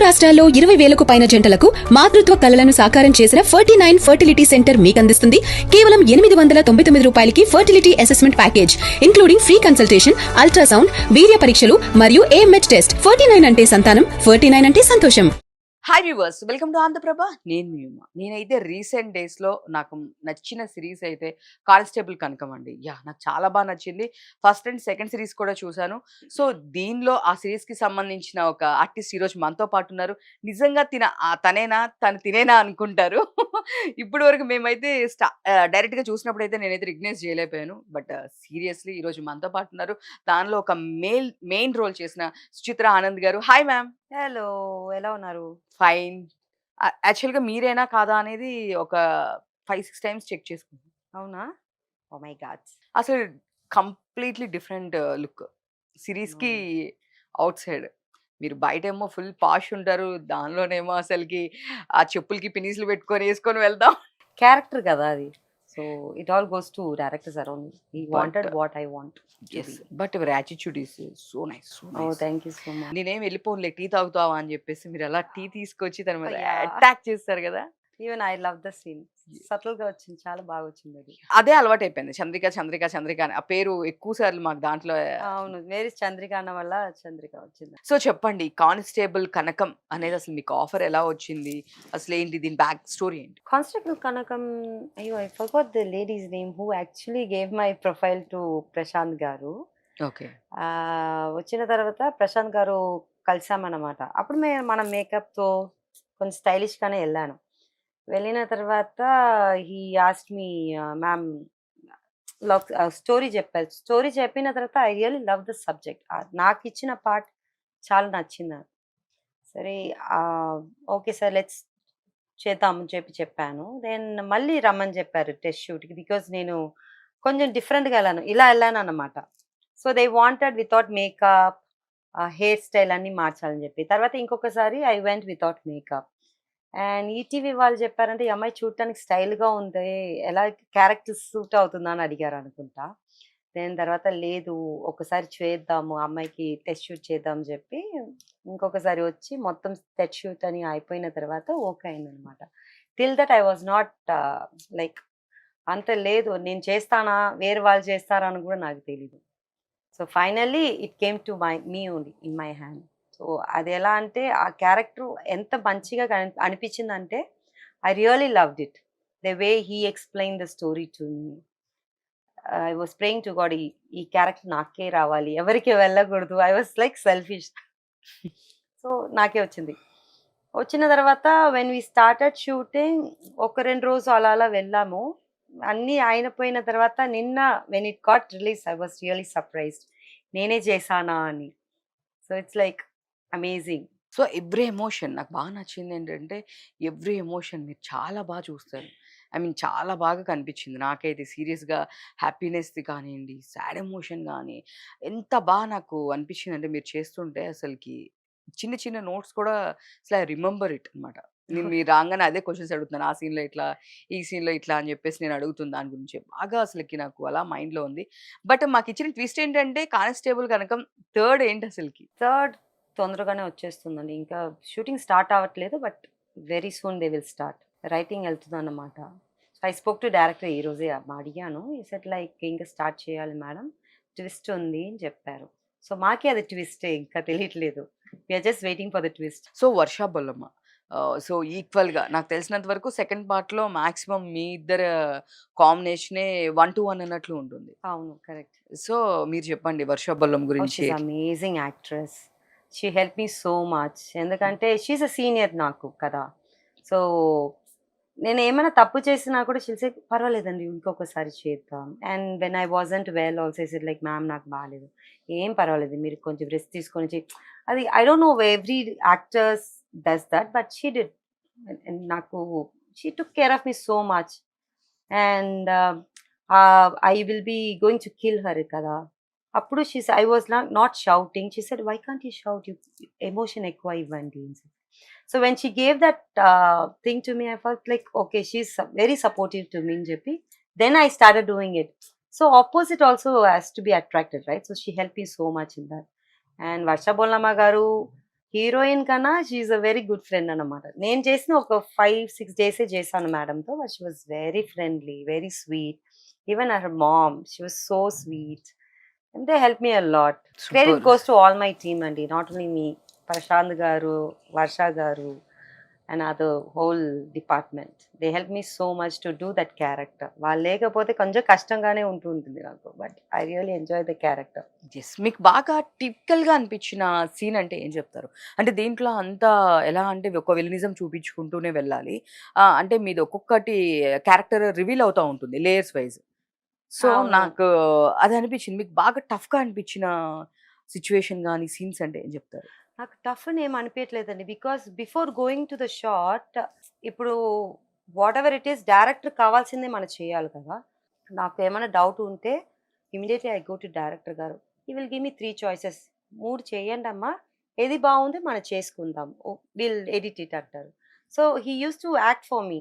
రాష్ట్రాల్లో 20,000కు పైన జంటలకు మాతృత్వ కలలను సాకారం చేసిన 49 ఫర్టిలిటీ సెంటర్ మీకందిస్తుంది కేవలం ₹899 fertility assessment package, including free consultation, ultrasound, వీర్య పరీక్షలు మరియు AMH టెస్ట్. 49 అంటే సంతానం, 49 అంటే సంతోషం. Hi viewers, welcome to Andhra Prabha. నేను మీ ఉమా. నేనైతే రీసెంట్ డేస్లో నాకు నచ్చిన సిరీస్ అయితే కానిస్టేబుల్ కనకం అండి. నాకు చాలా బాగా నచ్చింది. ఫస్ట్ అండ్ సెకండ్ సిరీస్ కూడా చూశాను. సో దీనిలో ఆ సిరీస్కి సంబంధించిన ఒక ఆర్టిస్ట్ ఈరోజు మనతో పాటు ఉన్నారు. నిజంగా తనేనా తను తినేనా అనుకుంటారు. ఇప్పుడు వరకు మేమైతే డైరెక్ట్గా చూసినప్పుడు అయితే నేనైతే రికగ్నైజ్ చేయలేకపోయాను. బట్ సీరియస్లీ ఈరోజు మనతో పాటు ఉన్నారు. దానిలో ఒక మెయిన్ రోల్ చేసిన సుచిత్ర ఆనంద్ గారు. Hi ma'am. హలో, ఎలా ఉన్నారు? ఫైన్. యాక్చువల్‌గా మీరేనా కాదా అనేది ఒక 5, 6 టైమ్స్ చెక్ చేసుకున్నాను. అవునా? Oh my god! అసలు కంప్లీట్‌లీ డిఫరెంట్ లుక్. సిరీస్‌కి ఔట్ సైడ్. మీరు బయటేమో ఫుల్ పాష్ ఉంటారు. దానిలోనేమో అసలకి ఆ చెప్పులకి పినీసులు పెట్టుకొని యేసుకొని వెళ్తాం. క్యారెక్టర్ కదా అది. So it all goes to directors around. He wanted But what I want. Yes. But your attitude is so nice. So oh nice. Thank you so much. నేనేం వెళ్ళిపోనులే టీ తాగుతావా అని చెప్పేసి మీరు అలా టీ తీసుకొచ్చి తన మీద అయ్యా! అటాక్ చేస్తారు కదా! Even I love the scene. సటిల్‌గా వచ్చింది. చాలా బాగా వచ్చింది అది. అదే అలవాటైపోయింది. చంద్రిక అని. ఆ పేరు ఎక్కువ సార్లు మాకు దాంట్లో. అవును. వేర్ ఇస్ చంద్రిక అన్న వల్ల చంద్రిక వచ్చింది. సో చెప్పండి, కానిస్టేబుల్ కనకం అనేది అసలు మీకు ఆఫర్ ఎలా వచ్చింది? అసలేంటి దీని బ్యాక్ స్టోరీ ఏంటి? కానిస్టేబుల్ కనకం, అయ్యో I forgot the ladies name who actually gave my profile to Prashanth గారు. ఓకే. వచ్చిన తర్వాత ప్రశాంత్ గారు కలిసామన్నమాట. అప్పుడు మనం మేకప్‌తో కొంచెం స్టైలిష్‌గానే వెళ్ళాను. వెళ్ళిన తర్వాత he asked me ma'am story చెప్పారు. స్టోరీ చెప్పిన తర్వాత I really love the subject. నాకు ఇచ్చిన పార్ట్ చాలా నచ్చింది నాకు. సరే ఓకే సార్ లెట్స్ చేద్దాం అని చెప్పాను. దెన్ మళ్ళీ రమ్మని చెప్పారు టెస్ట్ షూట్‌కి. బికాజ్ నేను కొంచెం డిఫరెంట్‌గా ఇలా వెళ్ళాను అన్నమాట. So they wanted without makeup, hair style అన్నీ మార్చాలని చెప్పి. తర్వాత ఇంకొకసారి I went without makeup. And ETV వాళ్ళు చెప్పారంటే ఈ అమ్మాయి చూడటానికి స్టైల్‌గా ఉంది. ఎలా క్యారెక్టర్ సూట్ అవుతుందా అని అడిగారు అనుకుంటా. దెన్ తర్వాత లేదు ఒకసారి చేద్దాము అమ్మాయికి టెస్ట్ షూట్ చేద్దాం అని చెప్పి ఇంకొకసారి వచ్చి మొత్తం టెస్ట్ షూట్ అని అయిపోయిన తర్వాత ఓకే అయిందనమాట. Till that I was not like అంత లేదు నేను చేస్తానా వేరే వాళ్ళు చేస్తారా అని కూడా నాకు తెలీదు. So finally it came to me only in my hand. So అది ఎలా అంటే ఆ క్యారెక్టర్ ఎంత మంచిగా అనిపించిందంటే I really loved it. The way he explain the story to me. I was praying to God ఈ క్యారెక్టర్ నాకే రావాలి, ఎవరికి వెళ్ళకూడదు. I was like selfish. So నాకే వచ్చింది. వచ్చిన తర్వాత వెన్ వి స్టార్టెడ్ షూటింగ్ ఒక 2 రోజు అలా వెళ్ళాము. అన్నీ అయిపోయిన తర్వాత నిన్న when it got release I was really surprised. నేనే చేశానా అని. So it's like amazing. So every emotion నాకు బాగా నచ్చింది ఏంటంటే, ఎవ్రీ ఎమోషన్ మీరు చాలా బాగా చూస్తారు. ఐ మీన్ చాలా బాగా కనిపించింది నాకైతే. సీరియస్‌గా హ్యాపీనెస్‌ది కానియండి, సాడ్ ఎమోషన్ గానీ, ఎంత బాగా నాకు అనిపించిందంటే మీరు చేస్తుంటే అసలకి చిన్న చిన్న నోట్స్ కూడా అసలు ఐ రిమెంబర్ ఇట్ అనమాట. నేను మీరు రాంగానే అదే క్వెషన్స్ అడుగుతున్నాను. ఆ సీన్‌లో ఇట్లా, ఈ సీన్‌లో ఇట్లా అని చెప్పేసి నేను అడుగుతున్నా దాని గురించి. బాగా అసలకి నాకు అలా మైండ్‌లో ఉంది. బట్ మాకిచ్చిన ట్విస్ట్ ఏంటంటే కానిస్టేబుల్ కనకం థర్డ్ ఏంటి అసలకి? థర్డ్ తొందరగానే వచ్చేస్తుందండి. ఇంకా షూటింగ్ స్టార్ట్ అవ్వట్లేదు. But very soon they will start. Writing వెళ్తుందన్నమాట. ఐ స్పోక్ టు డైరెక్టర్ ఈరోజే అడిగాను. ఈ సెట్ లైక్ ఇంకా స్టార్ట్ చేయాలి మేడం, ట్విస్ట్ ఉంది అని చెప్పారు. సో మాకే అది ట్విస్టే, ఇంకా తెలియట్లేదు. We are just waiting for the twist. So 'Varsha Bollamma' so ఈక్వల్‌గా నాకు తెలిసినంత వరకు సెకండ్ పార్ట్‌లో మాక్సిమం మీ ఇద్దరు కాంబినేషనే 1-1 అన్నట్లు ఉంటుంది. అవును, కరెక్ట్. సో మీరు చెప్పండి 'వర్ష బొల్లమ్మ' గురించి. She's amazing actress. She help me so much. ఎందుకంటే షీఈ్ అ సీనియర్ నాకు కదా. సో నేను ఏమైనా తప్పు చేసినా కూడా షీల్ సే పర్వాలేదండి ఇంకొకసారి చేద్దాం. And when I wasn't well also I said like ma'am నాకు బాగాలేదు, ఏం పర్వాలేదు మీరు కొంచెం రెస్ట్ తీసుకొని అది I don't know every actors does that but she did. నాకు she took care of me so much. And I will be going to kill her కదా. అప్పుడు I was not shouting. She said why can't you shout, you emotion ఎక్కువ ఇవ్వండి. So when she gave that thing to me, I felt like, okay, she's very supportive to me in Jeppy. Then I started doing it. So opposite also has to be attracted, right? So she helped me so much in that. And Varsha Bollamma garu, heroine కన్నా she is a very good friend అన్నమాట. నేను చేసిన ఒక 5-6 డేసే చేశాను మేడంతో. But she was very friendly, very sweet. Even her mom she was so sweet. And they help me a lot. Credit super. Goes to all my team అండి. Not only me. Prashanth garu, Varsha garu and other whole department. They help me so much to do that character. వాళ్ళు లేకపోతే కొంచెం కష్టంగానే ఉంటుంది నాకు. But I really enjoy the character. Yes. మీకు బాగా టిపికల్‌గా అనిపించిన సీన్ అంటే ఏం చెప్తారు? అంటే దీంట్లో అంతా ఎలా అంటే ఒక విలనిజం చూపించుకుంటూనే వెళ్ళాలి. అంటే మీది ఒక్కొక్కటి క్యారెక్టర్ రివీల్ అవుతా ఉంటుంది లేయర్స్ వైస్. సో, అవును. నాకు అది అనిపించింది. మీకు బాగా టఫ్‌గా అనిపించిన సిట్యుయేషన్ గాని, సీన్స్ అంటే ఏం చెప్తారు? నాకు టఫ్ అని ఏమి అనిపించలేదండి. Because before going to the shot ఇప్పుడు whatever it is director కావాల్సిందే మనం చేయాలి కదా. నాకు ఏమైనా డౌట్ ఉంటే immediately I go to director garu. He will give me 3 choices. 3 చేయండి అమ్మా, ఏది బాగుంది మనం చేసుకుందాం, విల్ ఎడిట్ ఇట్ అంటారు. So he uses to act for me.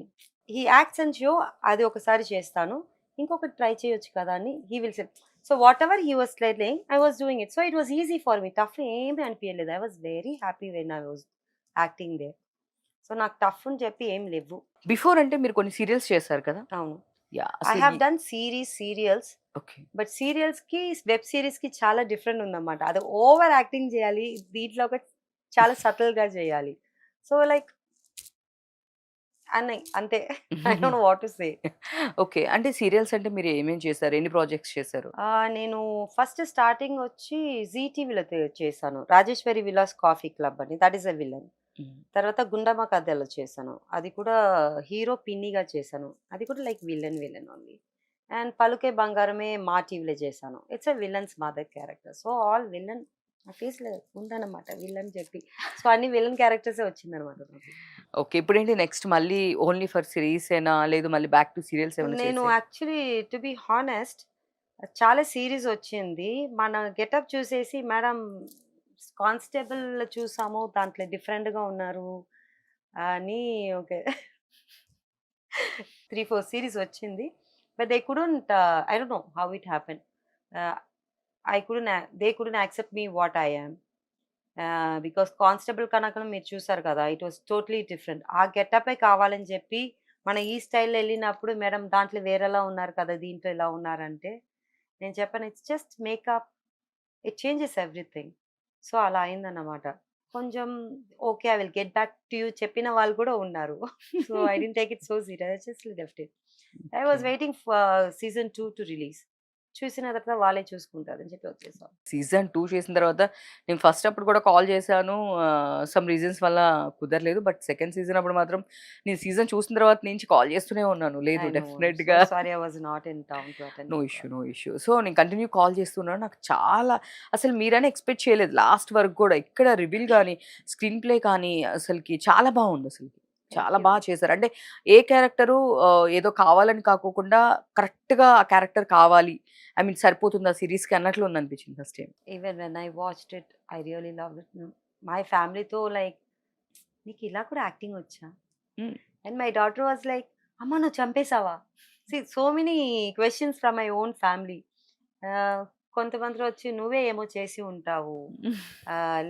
He acts and show అది ఒకసారి చేస్తాను, ఇంకొకటి ట్రై చేయొచ్చు కదా అని he will say. So whatever he was telling I was doing it. So it was easy for me. Tough ఏమీ అనిపించలేదు. I was very happy when I was acting there. So నాకు tough అని చెప్పి ఏం లేవు. Before అంటే మీరు కొన్ని సీరియల్స్ చేశారు కదా! అవును. యాహ్! ఐ అసలు have me done serials. Okay. But సీరియల్స్‌కి, వెబ్ సీరీస్‌కి చాలా డిఫరెంట్ ఉందన్నమాట. అది ఓవర్ యాక్టింగ్ చేయాలి. దీంట్లో ఒక చాలా సటిల్‌గా చేయాలి. సో లైక్ అన్నయి అంతే. I don't know what to say. Okay. అంటే సీరియల్స్ అంటే మీరు ఏమేం చేశారు? ఎన్ని ప్రాజెక్ట్స్ చేశారు? నేను ఫస్ట్ స్టార్టింగ్ వచ్చి జీ టీవీలో చేశాను. 'రాజేశ్వరి విలాస్ కాఫీ క్లబ్' అని. That is a villain. హ్మ్. తర్వాత 'గుండమ్మ కథలో' చేశాను. అది కూడా హీరో పిన్నిగా చేశాను. అది కూడా లైక్ విలన్ ఓన్లీ. అండ్ 'పలుకే బంగారమే' మా టీవీలో చేశాను. It's a villains mother character. So all villain. నా ఫేస్‌లో ఉందన్నమాట విలన్ చెప్పి. సో అన్ని విలన్ క్యారెక్టర్సే వచ్చిందన్నమాట నాకు. ఓకే. ఇప్పుడేంటి నెక్స్ట్ మళ్ళీ ఓన్లీ ఫర్ సీరీసేనా? లేదు మళ్ళీ బ్యాక్ టు సీరియల్స్ ఏమైనా నేను చేసే యాక్చువల్లీ టు బి హానెస్ట్ చాలా సీరీస్ వచ్చింది. మన గెటప్ చూసేసి మేడం కానిస్టేబుల్ చూసాము, దాంట్లో డిఫరెంట్‌గా ఉన్నారు అని ఓకే. 3, 4 సీరీస్ వచ్చింది. But they couldn't I don't know how it happened. Ah, they couldn't accept me what I am. Because constable Kanakam మీరు చూసారు కదా! It was totally different. ఆ గెటపే కావాలని చెప్పి మన ఈ స్టైల్‌లో ఎళ్ళినప్పుడు మేడం దాంట్లో వేరేలా ఉన్నారు కదా, దీంట్లో ఇలా ఉన్నారంటే నేను చెప్పాను it's just makeup. It changes everything. So అలా అయిందన్నమాట. కొంచెం okay. I will get back to you చెప్పిన వాళ్ళు కూడా ఉన్నారు. So I didn't take it so serious. I just left it. I okay. Was waiting for season 2 to release. చూసిన తర్వాత వాళ్ళే చూసుకుంటారని చెప్పి వచ్చేసాం. సీజన్ 2 చేసిన తర్వాత నేను ఫస్ట్ అప్పుడు కూడా కాల్ చేశాను. సమ్ రీజన్స్ వల్ల కుదరలేదు. బట్ సెకండ్ సీజన్ అప్పుడు మాత్రం నేను సీజన్ చూసిన తర్వాత నుంచి కాల్ చేస్తూనే ఉన్నాను. లేదు ఐ నో. సో డెఫినిట్‌గా sorry I was not in town to attend no your issue, call. No issue. So, నేను కంటిన్యూ కాల్ చేస్తున్నాను. నాకు చాలా అసలు మీరని ఎక్స్‌పెక్ట్ చేయలేదు. లాస్ట్ వరకు కూడా ఎక్కడ రివీల్ గాని, స్క్రీన్ ప్లే కానీ అసలకి చాలా బావుందసలకి. థాంక్ చాలా యూ. బా చేశారు. అంటే ఏ క్యారెక్టరు ఏదో కావాలని కాకోకుండా కరెక్ట్‌గా ఆ క్యారెక్టర్ కావాలి. ఐ మీన్ సరిపోతుంది ఆ సీరీస్‌కి అన్నట్లు ఉందనిపించింది first time. Even when I watched it I really loved it. My ఫ్యామిలీతో లైక్ నీకు ఇలా కూడా యాక్టింగ్ వచ్చా? Hmm. And my daughter was like అమ్మ నువ్వు చంపేసావా? So many questions from my own family. కొంతమందిలో వచ్చి నువ్వే ఏమో చేసి ఉంటావు,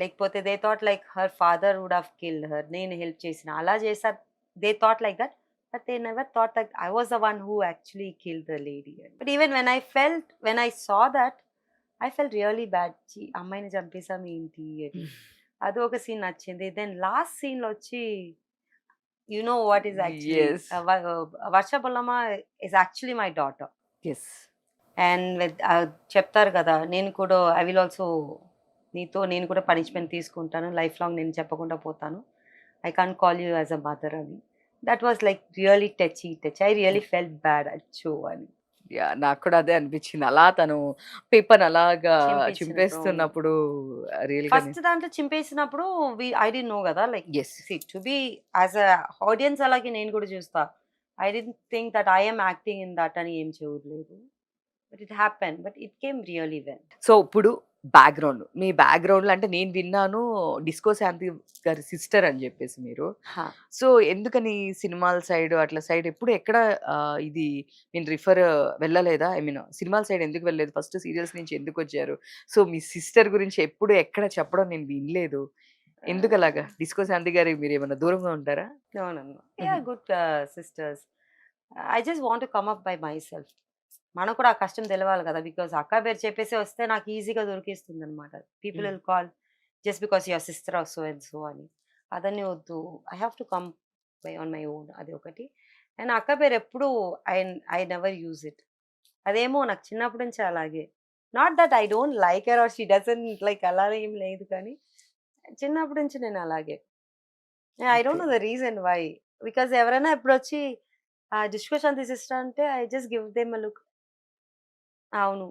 లేకపోతే they thought like her father would have killed her, నేను హెల్ప్ చేసిన అలా చేశారు. They thought like that. But they never thought that I was the one who actually killed the lady. But even when I saw that I felt really bad. అమ్మాయిని చంపేసాం ఏంటి అని. అది ఒక scene నచ్చింది. దెన్ లాస్ట్ సీన్‌లో వచ్చి you know what is actually yes. Varsha Bollamma is actually my daughter. Yes. And చెప్తారు కదా నేను కూడా ఐ విల్ ఆల్సో నీతో నేను కూడా పనిష్మెంట్ తీసుకుంటాను. లైఫ్ లాంగ్ నేను చెప్పకుండా పోతాను. I can't call you as a mother అని. That was like really touch. I really felt bad అచ్చో అని. యాహ్! నాకు కూడా అదే అనిపించింది. అలా తను పేపర్‌ని అలాగా చింపేసినప్పుడు అవును. చింపేస్తున్నప్పుడు రియల్‌గానే ఫస్ట్ దాంట్లో చింపేసినప్పుడు ఐ డిడ్ంట్ నో కదా like yes. To be as a audience అలాగే నేను కూడా చూస్తా. I didn't think that I am acting in that అని ఏం చూడలేదు. But it happen. But it came really well. So, ఇప్పుడు బ్యాక్‌గ్రౌండ్. మీ బ్యాక్‌గ్రౌండ్‌లో అంటే నేను విన్నాను 'డిస్కో శాంతి' గారి సిస్టర్ అని జెప్పేసి మీరు. సో, ఎందుకని సినిమాల సైడ్ అట్లా సైడ్ ఎప్పుడు ఎక్కడ ఇది నేను వెళ్ళలేదా? ఐ మీన్ సినిమాల సైడ్ ఎందుకు వెళ్ళలేదు? ఫస్ట్ సీరియల్స్ నుంచి ఎందుకొచ్చారు? సో, మీ సిస్టర్ గురించి ఎప్పుడు ఎక్కడ చెప్పడం నేను వినలేదు. ఎందుకు అలాగా? డిస్కో శాంతి గారి మీరేమన్నా దూరంగా ఉంటారా? నో నో నో యా హుహు. Good sisters. I just want to come up by my self. మనకు కూడా ఆ కష్టం తెలవాలి కదా! బికాజ్ అక్క పేరు చెప్పేసి వస్తే నాకు ఈజీగా దొరికేస్తుందనమాట. People hmm. Will call just because your sister of so and so అని. అదని వద్దు. I have to come by on my own అది ఒకటి. అండ్ అక్క పేరు ఎప్పుడు I I never use it. అదేమో నాకు చిన్నప్పటి నుంచి అలాగే. Not that I don't like her or she doesn't like అలా ఏం లేదు కానీ, చిన్నప్పటి నుంచి నేను అలాగే. I okay. Don't know the reason why. Because ఎవరైనా ఎప్పుడొచ్చి 'డిస్కో శాంతి సిస్టర్' అంటే I just give them a look. అవును.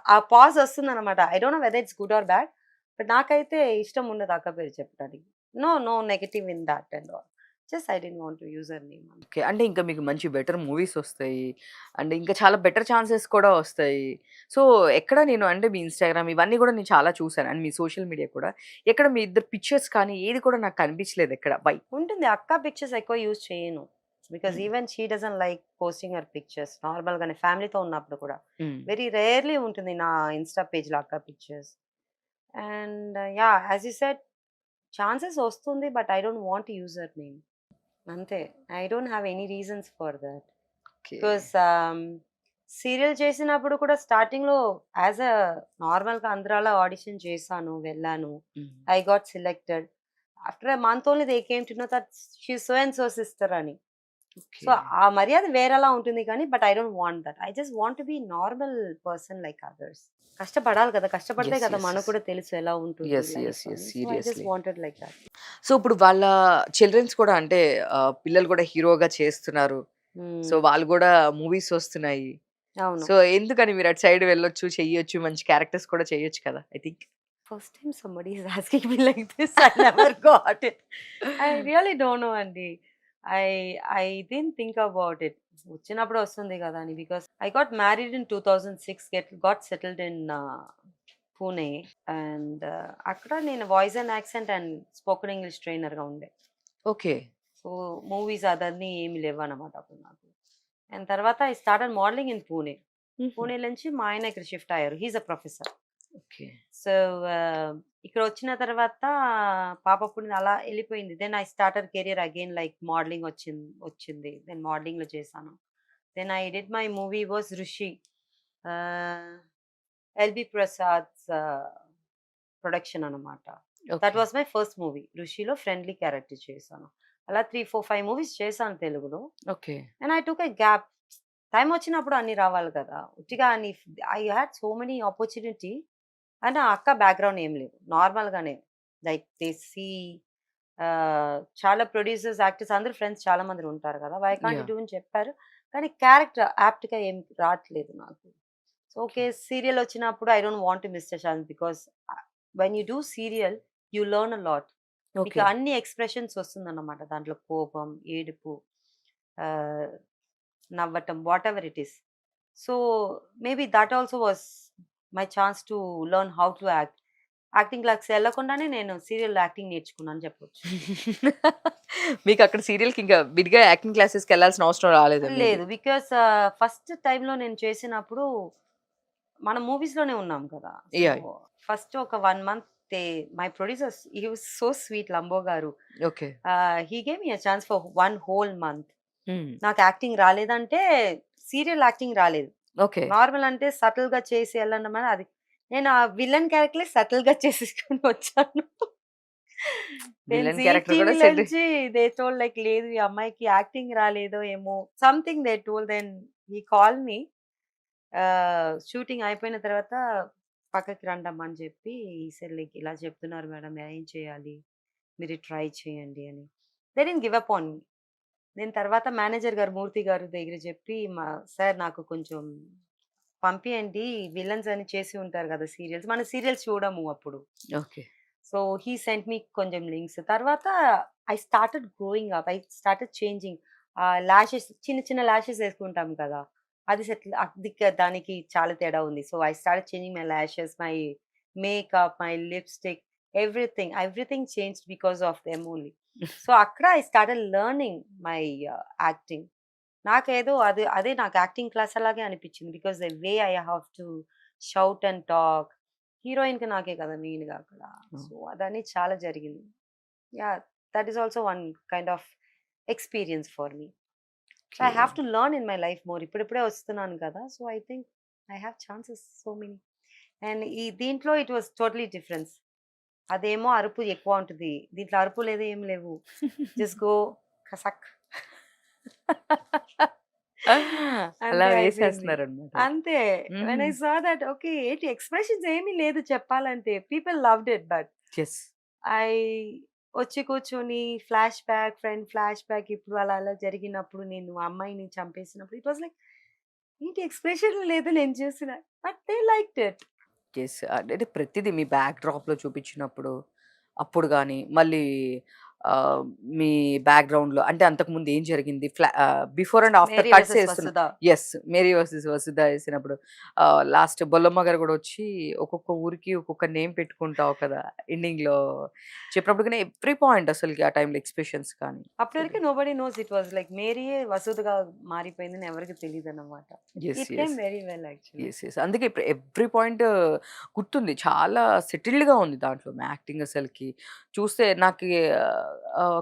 ఆ పాజ్ వస్తుందనమాట. I don't know whether it's good or bad. But నాకైతే ఇష్టం ఉండదు అక్క పేరు చెప్పడానికి. No, no negative in that and all. Just I didn't want to use her name అంతే. ఓకే. అంటే ఇంకా మీకు మంచి బెటర్ మూవీస్ ఒస్తాయి. అండ్ ఇంకా చాలా బెటర్ ఛాన్సెస్ కూడా ఒస్తాయి. సో, ఎక్కడ నేను అంటే మీ ఇన్‌స్టాగ్రామ్ ఇవన్నీ గూడా నేను చాలా చూసాను. అండ్ మీ సోషల్ మీడియా కూడా. ఎక్కడ మీ ఇద్దరు పిక్చర్స్ కానీ ఏది కూడా నాకు కనిపించలేదు ఎక్కడ. వై? ఉంటుంది. అక్క పిక్చర్స్ ఎక్కువ యూజ్ చేయను. బికాజ్ హ్మ్. Even she doesn't like posting her pictures. నార్మల్‌గానే ఫ్యామిలీతో ఉన్నప్పుడు కూడా. హ్మ్. వెరీ రేర్‌లీ ఉంటుంది నా ఇన్‌స్టా పేజ్‌లో అక్క pictures. And yeah! As you said chances వస్తుంది. But I don't want to use her name. అంతే. I don't have any reasons for that. Okay. Because serial చేసినప్పుడు కూడా స్టార్టింగ్‌లో యాస్ ఎ నార్మల్‌గా అందరిలా ఆడిషన్ చేశాను, వెళ్ళాను. Hmm. I got selected. After a month only they came to know that she is so and so sister అని. So, okay. ఆ మర్యాద వేరేలా ఉంటుంది కానీ, but I don't want that. I just want to be normal person like others. కష్టపడాలి కదా! కష్టపడితే yes. కదా యెస్. మనకు యెస్. కూడా తెలుసు ఎలా ఉంటుంది యెస్. Life yes. యెస్. అని. So, I just seriously. Wanted like that. So, ఇప్పుడు వాళ్ళ చిల్డ్రన్స్ కూడా అంటే పిల్లలు కూడా హీరోగా చేస్తున్నారు. సో, హ్మ్. వాళ్ళు గూడా మూవీస్ ఒస్తున్నాయి. అవును. సో, ఎందుకని మీరు అటు సైడ్ వెళ్ళొచ్చు, చెయ్యొచ్చు, మంచి క్యారెక్టర్స్ కూడా చేయొచ్చు కదా! I think. First time somebody is asking me like this. I never got it. I really don't know అండి. I I didn't think about it. వచ్చినప్పుడు వస్తుంది కదా అని. Because I got married in 2006 got settled in Pune. And అక్కడ నేను voice and accent and spoken English ట్రైనర్‌గా ఉండే. Okay. So, movies అదన్నీ ఏమి లేవన్నమాట అప్పుడు నాకు. అండ్ తర్వాత I started modelling in Pune. హుహు. పూణే నుంచి మా ఆయన ఇక్కడ షిఫ్ట్ అయ్యారు. He is a professor. Okay. So, ఇక్కడొచ్చిన తర్వాత పాప పుట్టింది అలా ఎళ్ళిపోయింది. Then I started career again like modelling వచ్చింది. దెన్ మోడలింగ్‌లో చేశాను. Then I did my movie was 'Rishi'. Ah, L B Prasad's production అనమాట. That okay. Was my first movie. 'ఋషిలో' ఫ్రెండ్లీ క్యారెక్టర్ చేశాను. అలా 3, 4, 5 మూవీస్ చేశాను తెలుగులో. Okay. And I took a gap. Time వచ్చినప్పుడు అన్నీ రావాలి కదా! ఉట్టిగా అని I had so many opportunity. అంటే ఆ అక్క బ్యాక్‌గ్రౌండ్ ఏం లేదు. నార్మల్‌గానే లైక్ దే సీ చాలా ప్రొడ్యూసర్స్, యాక్టర్స్ అందరూ ఫ్రెండ్స్ చాలా మంది ఉంటారు కదా! Why can't you yeah! Do అని చెప్పారు. కానీ క్యారెక్టర్ యాప్ట్‌గా ఏం రాట్లేదు నాకు. So, okay. ఓకే. సీరియల్ వచ్చినప్పుడు I don't want to miss the chance because when you do serial you learn a lot. మీకు ఓకే. అన్ని ఎక్స్‌ప్రెషన్స్ వస్తుందన్నమాట. దాంట్లో కోపం, ఏడుపు, ఆహ్, నవ్వటం whatever it is. So, maybe that also was my chance to learn how to act. Acting క్లాస్‌కి ఎళ్ళకుండానే నేను సీరియల్‌లో యాక్టింగ్ నేర్చుకున్నాను చెప్పొచ్చు. మీకక్కడ సీరియల్‌కి ఇంకా విడిగా యాక్టింగ్ క్లాసెస్‌కెళ్ళాల్సిన అవసరం రాలేదా మేబీ? లేదు. బికాస్ ఫస్ట్ టైమ్‌లో నేను చేసినప్పుడు మనం మూవీస్‌లోనే ఉన్నాం కదా! So, yeah! ఫస్ట్ ఒక 1 month my producers he was so sweet Lambo గారు. Okay. He gave me a chance for 1 whole month. Hmm. నాకు యాక్టింగ్ రాలేదంటే సీరియల్ యాక్టింగ్ రాలేదు. ఓకే. నార్మల్ అంటే సటిల్‌గా చేసి ఎళ్ళడం అని అది. నేను ఆ విలన్ క్యారెక్టరే సటిల్‌గా చేసేసుకొని వచ్చాను. నేను విలన్ జీ క్యారెక్టర్ కూడా టీవీలో సెట్. నుంచి దే టోల్డ్ లైక్ లేదు ఈ అమ్మాయికి యాక్టింగ్ రాలేదో ఏమో something they told. Then he called me. Shooting అయిపోయిన తర్వాత పక్కకి రండమ్మా అని చెప్పి ఈ సెడ్ లైక్ ఇలా చెప్తున్నారు మేడం ఏం చేయాలి? మీరు ట్రై చేయండి అని. They didn't give up on me. నేను తర్వాత మేనేజర్ గారు మూర్తి గారి దగ్గర చెప్పి సార్ నాకు కొంచెం పంపియండి. విలన్స్ అని చేసి ఉంటారు కదా సీరియల్స్. మన సీరియల్స్ చూడము అప్పుడు. ఓకే. సో, హి సెంట్ మీ కొంచెం లింక్స్. తర్వాత I started growing up. I started changing. Lashes చిన్న చిన్న లాషెస్ ఏసుకుంటాం కదా! అది దానికి చాలా తేడా ఉంది. So, I started changing my lashes, my makeup, my lipstick everything. Everything changed because of them only. So, అక్కడ I started learning my acting. నాకేదో అదే నాకు యాక్టింగ్ క్లాస్ అలాగే అనిపించింది. Because the way I have to shout and talk. హీరోయిన్‌కి నాకే కదా మెయిన్‌గా అక్కడ. హ్మ్. సో, అదని చాలా జరిగింది. yeah, that is also one kind of experience for me. So I have to learn in my life more. ఇప్పుడిప్పుడే వస్తున్నాను కదా, so I think I have chances so many. And ఈ దీంట్లో ఇట్ వాస్ టోటలీ డిఫరెన్స్. అదేమో అరుపు ఎక్కువ ఉంటుంది, దీంట్లో అరుపు లేదు ఏం లేవు, జస్ట్ గో కసక్ అలా అంతే అయిపోయింది. వేసేస్తున్నారు అనమాట. అంతే. When I saw that okay ఏంటి ఎక్స్ప్రెషన్స్ ఏమీ లేదు చెప్పాలంటే, people loved it. But yes. I వచ్చి కూర్చొని ఫ్రెండ్ ఫ్లాష్ బ్యాక్ ఇప్పుడు అలా అలా జరిగినప్పుడు నేను ఆ అమ్మాయిని చంపేసినప్పుడు ఇట్ వాస్ లైక్ ఏంటి ఎక్స్ప్రెషన్ లేదు నేను చూసిన, but they liked it. Yes. అంటే ప్రతిదీ మీ బ్యాక్ డ్రాప్‌లో చూపించినప్పుడు, అప్పుడు గాని, మళ్ళీ మీ బ్యాక్‌గ్రౌండ్‌లో అంటే అంతకుముందు ఏం జరిగింది? Before and after Mary cuts versus ఏస్తున్నా. Vasudha. Yes. 'Mary versus Vasudha' ఏసినప్పుడు లాస్ట్ బొల్లమ్మ గారు గూడా వచ్చి ఒక్కొక్క ఊరికి ఒక్కొక్క నేమ్ పెట్టుకుంటావు కదా! ఎండింగ్‌లో చెప్పినప్పుడు గాని ఎవ్రి పాయింట్ అసలకి ఆ టైంలో ఎక్స్‌ప్రెషన్స్ కానీ. అప్పటి వరకు nobody knows it was like మేరీయే వసుధగా మారిపోయిందని ఎవరికి తెలియదు అన్నమాట. Yes. It yes. Came very well actually. Yes. Yes. అందుకే ఇప్పుడు ఎవ్రి పాయింట్ గుర్తుంది. చాలా సెటిల్డ్‌గా ఉంది దాంట్లో మీ యాక్టింగ్ అసలకి. చూస్తే నాకి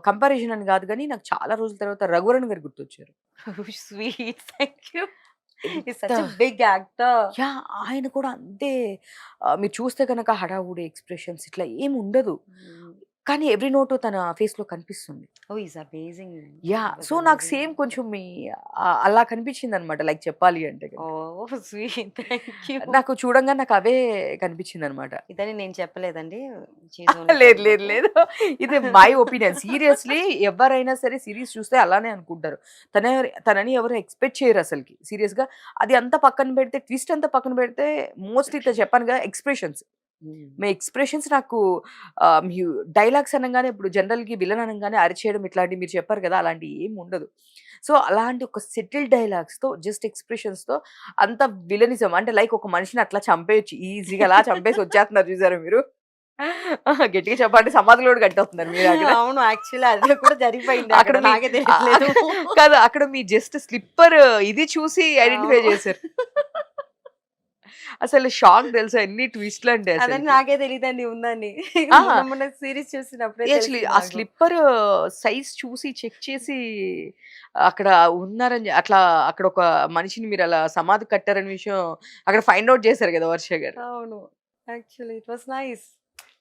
కంపారిజన్ అని గాదు గానీ, నాకు చాలా రోజుల తర్వాత 'రఘువరన్' గారు గుర్తొచ్చారు. Sweet, thank you. Is such ఎంత ఎ బిగ్ యాక్టర్. యాహ్! ఆయన కూడా అంతే. మీరు చూస్తే గనక హడావుడి ఎక్స్‌ప్రెషన్స్ ఇట్లా ఏమి ఉండదు. కానీ ఎవ్రి నోటు తన ఫేస్‌లో కనిపిస్తుంది. Oh! Is amazing. Yeah! So, నాకు సేమ్ కొంచెం మీ అలా కనిపించిందనమాట. లైక్ చెప్పాలి అంటే గనుక. ఓహ్! Sweet, thank you. నాకు చూడంగానే నాకు అవే కనిపించిందనమాట. ఇదని నేను చెప్పలేదండి. షీ ఈస్ ఓన్లీ లేదు. టెలింగ్ లేదు. ఓకే. లేదు. ఇది మై ఒపీనియన్. సీరియస్‌లీ ఎవరైనా సరే సీరీస్ చూస్తే అలానే అనుకుంటారు. తనని ఎవరు ఎక్స్‌పెక్ట్ చేయరు అసలకి. సీరియస్‌గా అది అంతా పక్కన పెడితే, ట్విస్ట్ అంతా పక్కన పెడితే మోస్ట్‌లీ చెప్పాను కదా! ఎక్స్‌ప్రెషన్స్. మీ ఎక్స్‌ప్రెషన్స్ నాకు మీ డైలాగ్స్ అనంగానే ఇప్పుడు జనరల్‌గా విలన్ అనంగానే అరిచేయడం ఇట్లాంటివి మీరు చెప్పారు కదా! అలాంటివి ఏమి ఉండదు. సో, అలాంటి ఒక సెటిల్డ్ డైలాగ్స్‌తో జస్ట్ ఎక్స్‌ప్రెషన్స్‌తో అంత విలనిజం అంటే లైక్ ఒక మనిషిని అట్లా చంపేయొచ్చు. ఈజీగా అలా చంపేసి వచ్చేస్తున్నారు చూసారా మీరు? గట్టిగా చెప్పాలంటే సమాధిలో కూడా కట్టేస్తున్నారు మీరు అక్కడ. అవును. యాక్చువల్లీ అది కూడా జరిగిపోయింది అక్కడ అక్కడ. మీ నాకే తెలియట్లేదు. కాదు అక్కడ మీ జస్ట్ స్లిప్పర్ ఇది చూసి ఐడెంటిఫై అవును. చేశారు. అసలు షాక్ తెలుసా ఎన్ని ట్విస్ట్‌లు అంటే అదని అసలకి. నాకే తెలీదండి ఉందని. ఆ! మొన్న సీరీస్ చూసినప్పుడే యాక్చువల్లీ తెలిసింది ఆ నాకు. స్లిప్పర్ సైజ్ చూసి చెక్ చేసి అక్కడ ఉన్నారని అట్లా అక్కడ ఒక మనిషిని మీరు అలా సమాధి కట్టారనే విషయం అక్కడ ఫైండ్ ఔట్ చేశారు కదా వర్ష గారు. అవును. Actually it was nice.